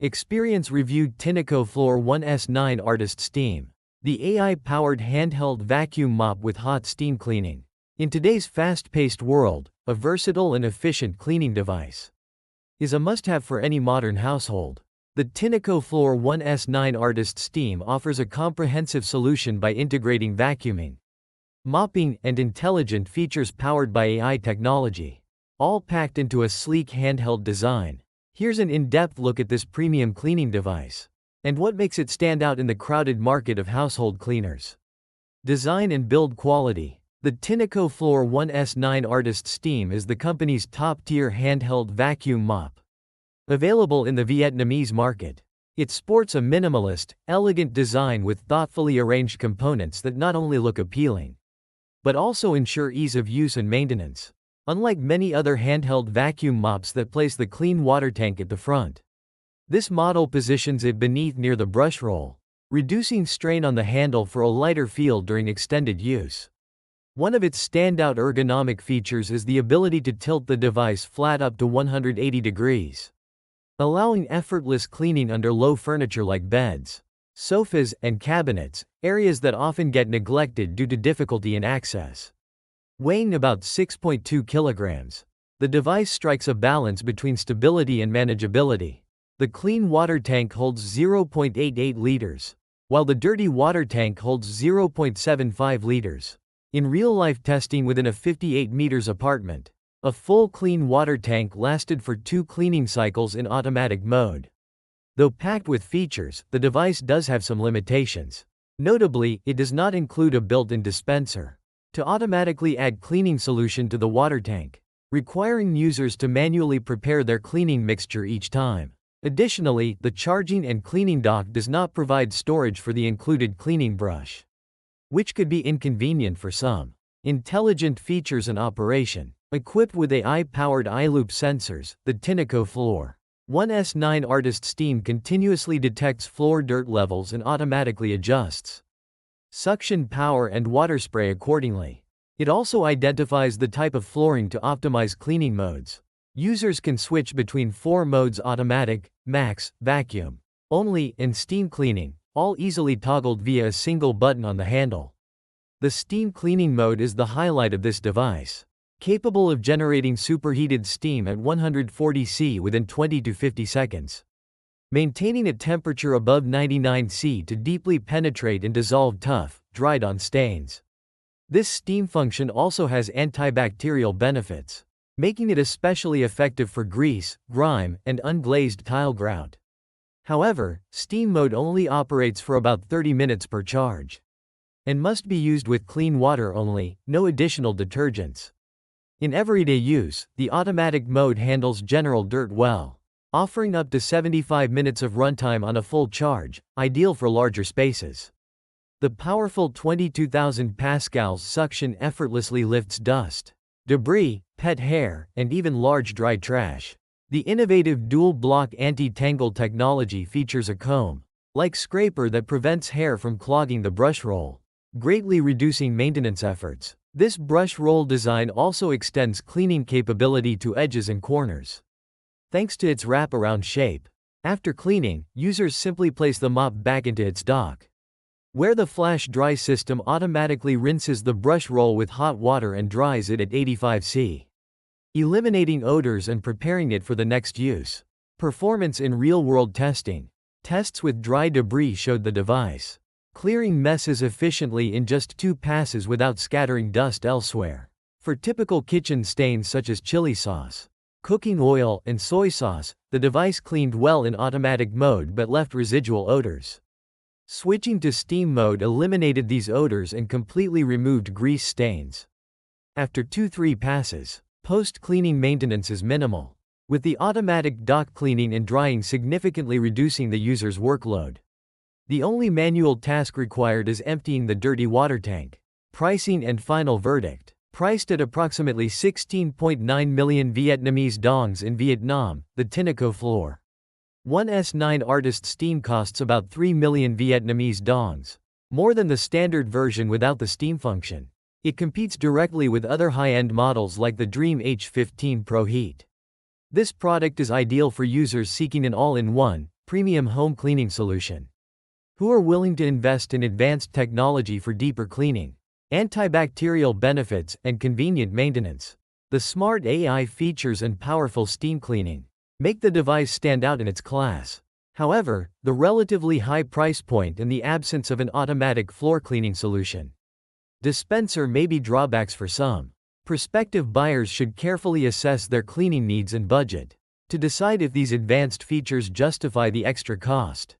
Experience reviewed Tineco Floor 1S9 Artist Steam, the AI-powered handheld vacuum mop with hot steam cleaning. In today's fast-paced world, a versatile and efficient cleaning device is a must-have for any modern household. The Tineco Floor 1S9 Artist Steam offers a comprehensive solution by integrating vacuuming, mopping, and intelligent features powered by AI technology, all packed into a sleek handheld design. Here's an in-depth look at this premium cleaning device and what makes it stand out in the crowded market of household cleaners. Design and build quality. The Tineco Floor 1S9 Artist Steam is the company's top-tier handheld vacuum mop, available in the Vietnamese market. It sports a minimalist, elegant design with thoughtfully arranged components that not only look appealing, but also ensure ease of use and maintenance. Unlike many other handheld vacuum mops that place the clean water tank at the front, this model positions it beneath near the brush roll, reducing strain on the handle for a lighter feel during extended use. One of its standout ergonomic features is the ability to tilt the device flat up to 180 degrees, allowing effortless cleaning under low furniture like beds, sofas, and cabinets, areas that often get neglected due to difficulty in access. Weighing about 6.2 kilograms, the device strikes a balance between stability and manageability. The clean water tank holds 0.88 liters, while the dirty water tank holds 0.75 liters. In real-life testing within a 58 meters apartment, a full clean water tank lasted for 2 cleaning cycles in automatic mode. Though packed with features, the device does have some limitations. Notably, it does not include a built-in dispenser to automatically add cleaning solution to the water tank, requiring users to manually prepare their cleaning mixture each time. Additionally, the charging and cleaning dock does not provide storage for the included cleaning brush, which could be inconvenient for some. Intelligent features and operation. Equipped with AI-powered iLoop sensors, the Tineco Floor 1S9 Artist Steam continuously detects floor dirt levels and automatically adjusts suction power and water spray accordingly. It also identifies the type of flooring to optimize cleaning modes. Users can switch between 4 modes: automatic, max, vacuum, only, and steam cleaning, all easily toggled via a single button on the handle. The steam cleaning mode is the highlight of this device, capable of generating superheated steam at 140 C within 20 to 50 seconds, maintaining a temperature above 99 C to deeply penetrate and dissolve tough, dried-on stains. This steam function also has antibacterial benefits, making it especially effective for grease, grime, and unglazed tile grout. However, steam mode only operates for about 30 minutes per charge, and must be used with clean water only, no additional detergents. In everyday use, the automatic mode handles general dirt well, offering up to 75 minutes of runtime on a full charge, ideal for larger spaces. The powerful 22,000 pascals suction effortlessly lifts dust, debris, pet hair, and even large dry trash. The innovative dual-block anti-tangle technology features a comb-like scraper that prevents hair from clogging the brush roll, greatly reducing maintenance efforts. This brush roll design also extends cleaning capability to edges and corners, thanks to its wraparound shape. After cleaning, users simply place the mop back into its dock, where the flash dry system automatically rinses the brush roll with hot water and dries it at 85 C, eliminating odors and preparing it for the next use. Performance in real-world testing. Tests with dry debris showed the device clearing messes efficiently in just 2 passes without scattering dust elsewhere. For typical kitchen stains such as chili sauce, cooking oil, and soy sauce, the device cleaned well in automatic mode but left residual odors. Switching to steam mode eliminated these odors and completely removed grease stains. After 2-3 passes, post-cleaning maintenance is minimal, with the automatic dock cleaning and drying significantly reducing the user's workload. The only manual task required is emptying the dirty water tank. Pricing and final verdict. Priced at approximately 16.9 million Vietnamese dongs in Vietnam, the Tineco Floor 1S9 Artist Steam costs about 3 million Vietnamese dongs, more than the standard version without the steam function. It competes directly with other high-end models like the Dream H15 Pro Heat. This product is ideal for users seeking an all-in-one, premium home cleaning solution. Who are willing to invest in advanced technology for deeper cleaning, antibacterial benefits, and convenient maintenance? The smart AI features and powerful steam cleaning make the device stand out in its class. However, the relatively high price point and the absence of an automatic floor cleaning solution dispenser may be drawbacks for some. Prospective buyers should carefully assess their cleaning needs and budget to decide if these advanced features justify the extra cost.